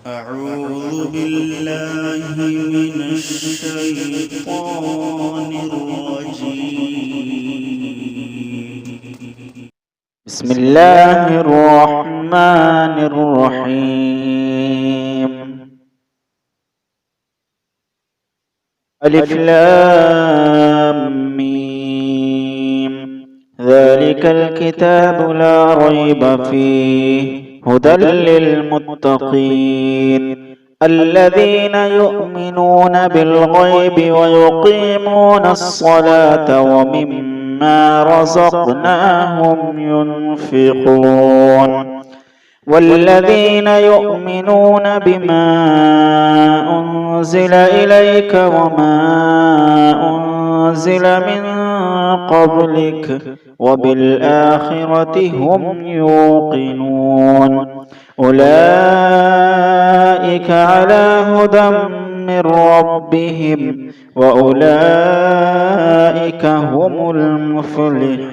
أعوذ بالله من الشيطان الرجيم. بسم الله الرحمن الرحيم. ألف لام ميم. ذلك الكتاب لا ريب فيه هدى للمتقين الذين يؤمنون بالغيب ويقيمون الصلاة ومما رزقناهم ينفقون والذين يؤمنون بما أنزل إليك وما أنزل من قبلك وبالآخرة هم يوقنون أولئك على هدى من ربهم وأولئك هم المفلحون.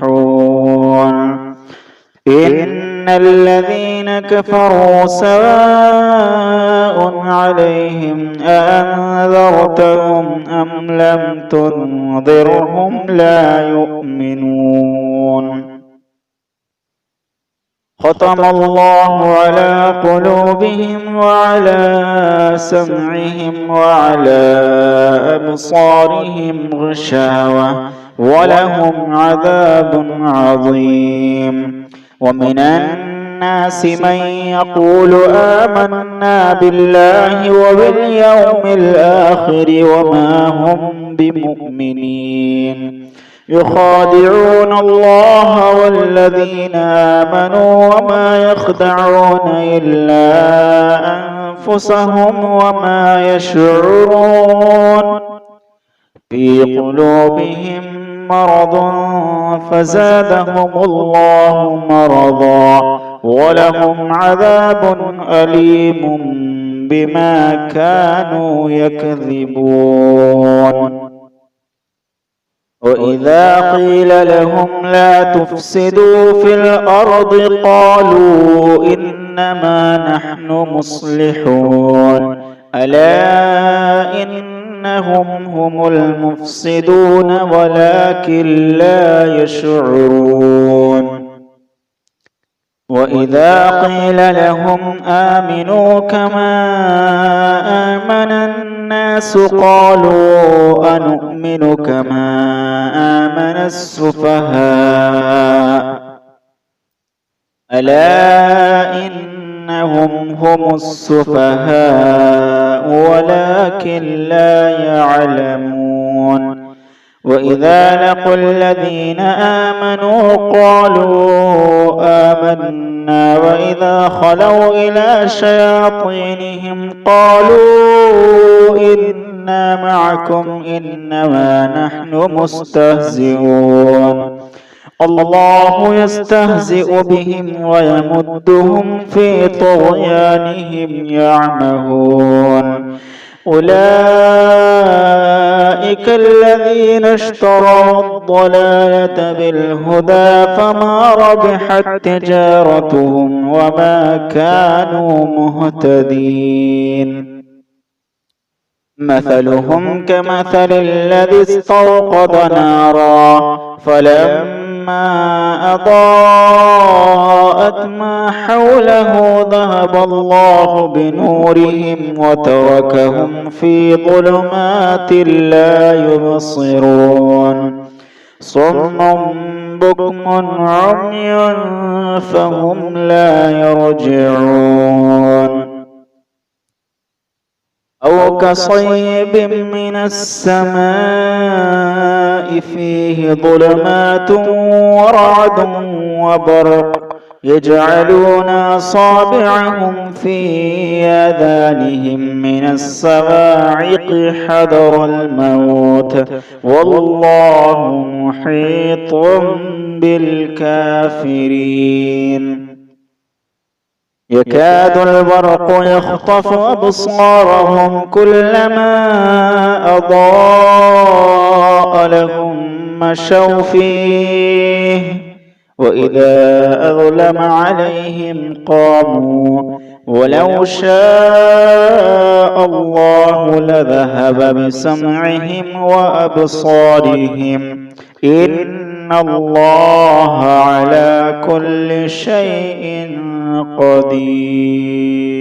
إن الذين كفروا سواء عليهم أأنذرتهم أم لم تنذرهم لا يؤمنون. ختم الله على قلوبهم وعلى سمعهم وعلى أبصارهم غشاوة ولهم عذاب عظيم. ومن الناس من يقول آمنا بالله وباليوم الآخر وما هم بمؤمنين يخادعون الله والذين آمنوا وما يخدعون إلا أنفسهم وما يشعرون. في قلوبهم مرض فزادهم الله مرضا ولهم عذاب أليم بما كانوا يكذبون. وإذا قيل لهم لا تفسدوا في الأرض قالوا إنما نحن مصلحون ألا إنهم هم المفسدون ولكن لا يشعرون. وإذا قيل لهم آمنوا كما آمن الناس قالوا أنؤمن كما آمن السفهاء ألا إنهم هم السفهاء ولكن لا يعلمون. وإذا لقوا الذين آمنوا قالوا آمنا وإذا خلوا إلى شياطينهم قالوا إنا معكم إنما نحن مستهزئون. الله يستهزئ بهم ويمدهم في طغيانهم يعمهون. أولئك الذين اشتروا الضلالة بالهدى فما ربحت تجارتهم وما كانوا مهتدين. مثلهم كمثل الذي استوقد نارا فلما أضاءت ما حوله ذهب الله بنورهم وتركهم في ظلمات لا يبصرون. صم بكم عمي فهم لا يرجعون. أو كصيب من السماء فيه ظلمات ورعد وبرق يجعلون أصابعهم في آذانهم من الصواعق حذر الموت والله محيط بالكافرين. يكاد البرق يخطف أبصارهم كلما أضاء لهم مشوا فيه وإذا أظلم عليهم قاموا ولو شاء الله لذهب بسمعهم وأبصارهم إن الله على كل شيء قدير.